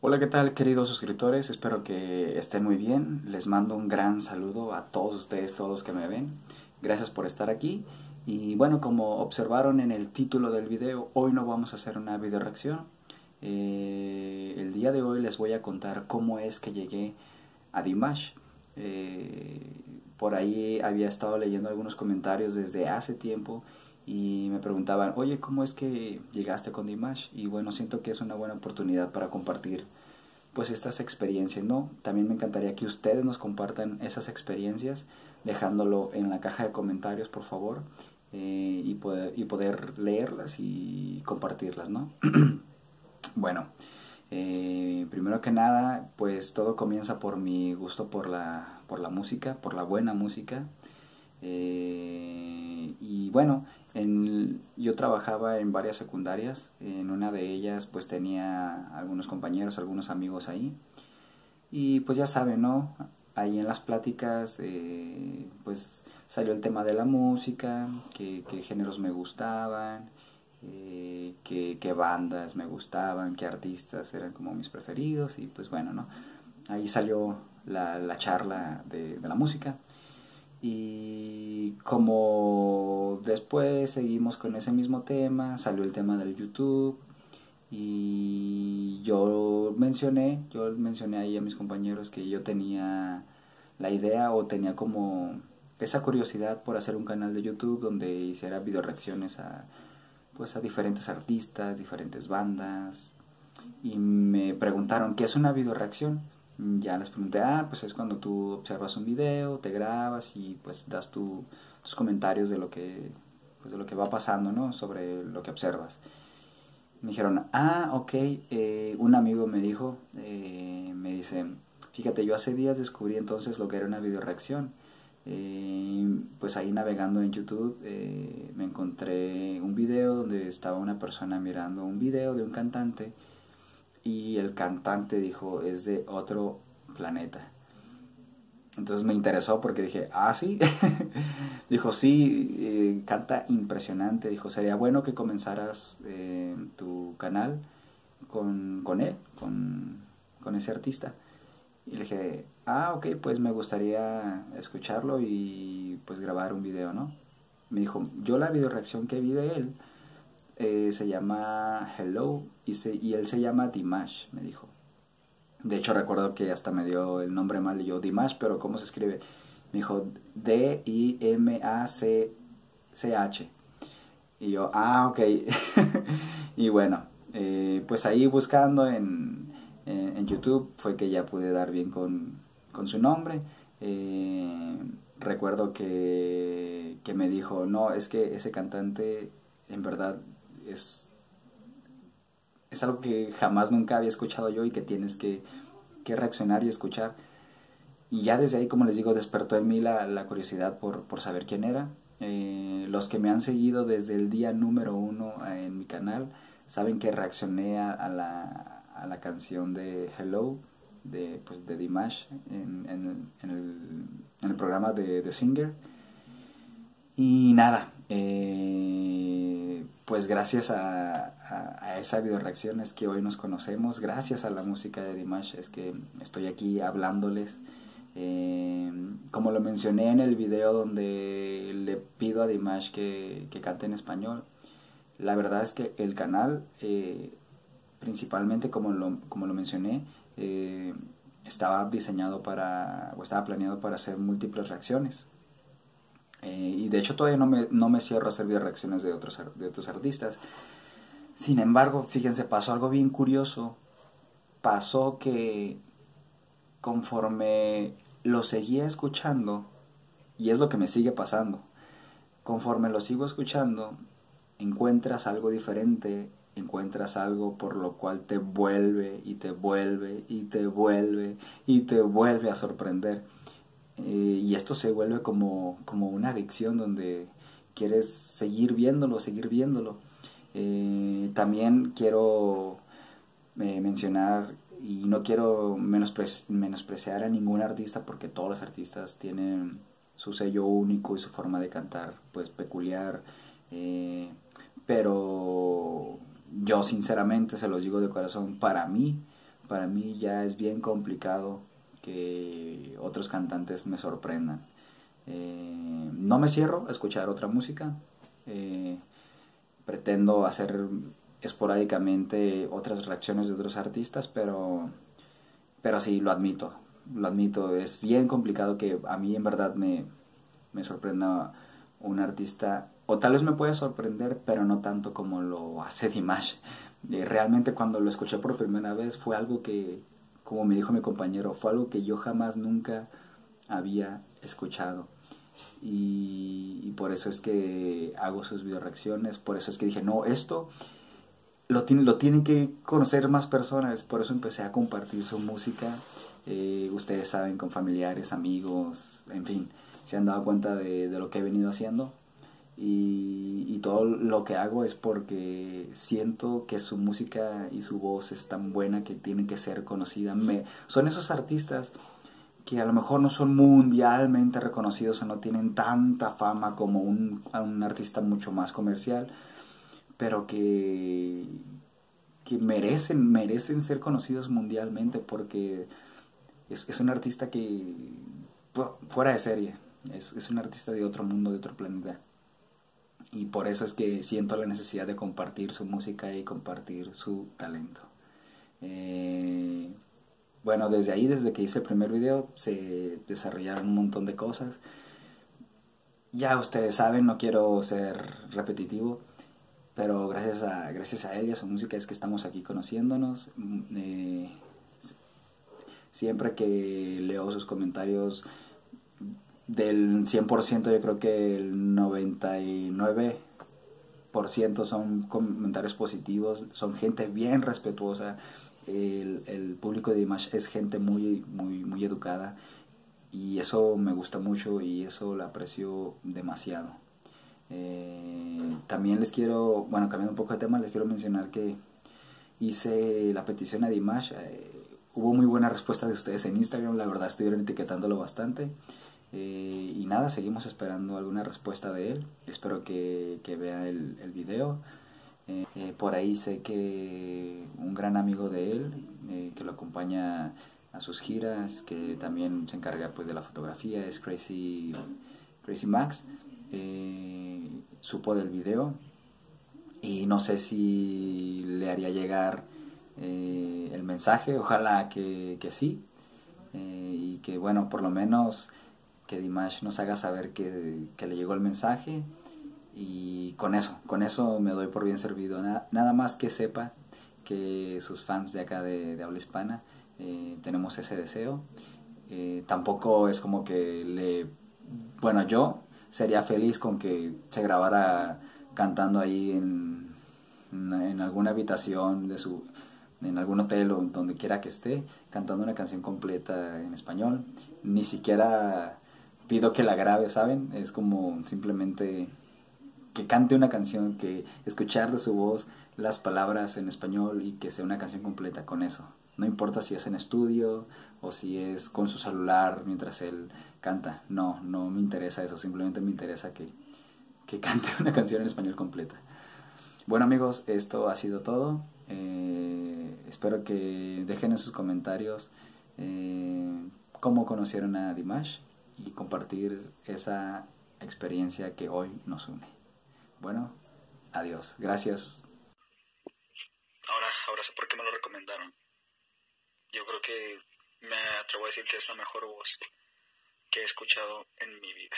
Hola, ¿qué tal, queridos suscriptores? Espero que estén muy bien. Les mando un gran saludo a todos ustedes, todos los que me ven. Gracias por estar aquí. Y bueno, como observaron en el título del video, hoy no vamos a hacer una video reacción. El día de hoy les voy a contar cómo es que llegué a Dimash. Por ahí había estado leyendo algunos comentarios desde hace tiempo y me preguntaban, oye, ¿cómo es que llegaste con Dimash? Y bueno, siento que es una buena oportunidad para compartir pues estas experiencias, ¿no? También me encantaría que ustedes nos compartan esas experiencias, dejándolo en la caja de comentarios, por favor, y poder leerlas y compartirlas, ¿no? Bueno, primero que nada, pues todo comienza por mi gusto por la música, por la buena música. Y bueno, yo trabajaba en varias secundarias. En una de ellas pues tenía algunos compañeros, algunos amigos ahí. Y pues ya saben, ¿no? Ahí en las pláticas pues salió el tema de la música, qué géneros me gustaban, qué bandas me gustaban, qué artistas eran como mis preferidos. Y pues bueno, ¿no? Ahí salió la charla de la música. Y como después seguimos con ese mismo tema, salió el tema del YouTube y yo mencioné ahí a mis compañeros que yo tenía la idea o tenía como esa curiosidad por hacer un canal de YouTube donde hiciera video reacciones a diferentes artistas, diferentes bandas, y me preguntaron, ¿qué es una video reacción? Ya les pregunté, pues es cuando tú observas un video, te grabas y pues das tus comentarios de lo que va pasando, ¿no? Sobre lo que observas. Me dijeron, ok, un amigo me dijo, me dice, fíjate, yo hace días descubrí entonces lo que era una video reacción. Pues ahí navegando en YouTube me encontré un video donde estaba una persona mirando un video de un cantante y el cantante dijo, es de otro planeta. Entonces me interesó porque dije, sí. Dijo, sí, canta impresionante. Dijo, sería bueno que comenzaras tu canal con él, con ese artista. Y le dije, ok, pues me gustaría escucharlo y pues grabar un video, ¿no? Me dijo, yo la video reacción que vi de él se llama Hello y él se llama Dimash, me dijo. De hecho recuerdo que hasta me dio el nombre mal y yo, Dimash, pero ¿cómo se escribe? Me dijo Dimach. Y yo, ok. Y bueno, pues ahí buscando en YouTube fue que ya pude dar bien con su nombre. Recuerdo que me dijo, no, es que ese cantante en verdad es algo que jamás nunca había escuchado yo y que tienes que reaccionar y escuchar. Y ya desde ahí, como les digo, despertó en mí la curiosidad por saber quién era. Los que me han seguido desde el día número 1 en mi canal saben que reaccioné a la canción de Hello de Dimash en el programa de The Singer. Y nada, pues gracias a esa video reacción es que hoy nos conocemos, gracias a la música de Dimash es que estoy aquí hablándoles. Como lo mencioné en el video donde le pido a Dimash que cante en español, la verdad es que el canal, principalmente como lo mencioné, estaba diseñado o estaba planeado para hacer múltiples reacciones. Y de hecho todavía no me cierro a hacer video reacciones de otros artistas. Sin embargo, fíjense, pasó algo bien curioso. Pasó que conforme lo seguía escuchando, y es lo que me sigue pasando, conforme lo sigo escuchando, encuentras algo diferente, encuentras algo por lo cual te vuelve y te vuelve y te vuelve y te vuelve a sorprender. Y esto se vuelve como una adicción donde quieres seguir viéndolo, seguir viéndolo. También quiero mencionar, y no quiero menospreciar a ningún artista porque todos los artistas tienen su sello único y su forma de cantar pues peculiar, pero yo sinceramente se los digo de corazón, para mí para mí ya es bien complicado que otros cantantes me sorprendan. No me cierro a escuchar otra música. Eh, Pretendo hacer esporádicamente otras reacciones de otros artistas, pero sí, lo admito, es bien complicado que a mí en verdad me sorprenda un artista, o tal vez me puede sorprender, pero no tanto como lo hace Dimash. Realmente cuando lo escuché por primera vez fue algo que, como me dijo mi compañero, fue algo que yo jamás nunca había escuchado. Y por eso es que hago sus video reacciones, por eso es que dije, no, esto lo tienen que conocer más personas, por eso empecé a compartir su música. Ustedes saben, con familiares, amigos, en fin, se han dado cuenta de lo que he venido haciendo. Y todo lo que hago es porque siento que su música y su voz es tan buena que tiene que ser conocida. Son esos artistas que a lo mejor no son mundialmente reconocidos o no tienen tanta fama como un artista mucho más comercial, pero que merecen ser conocidos mundialmente porque es un artista que fuera de serie, es un artista de otro mundo, de otro planeta. Y por eso es que siento la necesidad de compartir su música y compartir su talento. Eh, bueno, desde ahí, desde que hice el primer video, se desarrollaron un montón de cosas. Ya ustedes saben, no quiero ser repetitivo, pero gracias a él y a su música es que estamos aquí conociéndonos. Siempre que leo sus comentarios, del 100% yo creo que el 99% son comentarios positivos, son gente bien respetuosa. El público de Dimash es gente muy educada y eso me gusta mucho y eso lo aprecio demasiado. También les quiero, bueno, cambiando un poco de tema, les quiero mencionar que hice la petición a Dimash. Hubo muy buena respuesta de ustedes en Instagram, la verdad estuvieron etiquetándolo bastante. Y nada, seguimos esperando alguna respuesta de él. Espero que vea el video. Por ahí sé que un gran amigo de él, que lo acompaña a sus giras, que también se encarga pues de la fotografía, es Crazy Max. Supo del video y no sé si le haría llegar el mensaje, ojalá que sí. Y que bueno, por lo menos que Dimash nos haga saber que le llegó el mensaje y con eso me doy por bien servido. Nada más que sepa que sus fans de acá de habla hispana tenemos ese deseo. Tampoco es como que bueno, yo sería feliz con que se grabara cantando ahí en alguna habitación en algún hotel o donde quiera que esté, cantando una canción completa en español. Ni siquiera pido que la grabe, ¿saben? Es como simplemente que cante una canción, que escuchar de su voz las palabras en español y que sea una canción completa con eso. No importa si es en estudio o si es con su celular mientras él canta. No me interesa eso, simplemente me interesa que cante una canción en español completa. Bueno amigos, esto ha sido todo. Espero que dejen en sus comentarios cómo conocieron a Dimash y compartir esa experiencia que hoy nos une. Bueno, adiós. Gracias. Ahora sé por qué me lo recomendaron. Yo creo que me atrevo a decir que es la mejor voz que he escuchado en mi vida.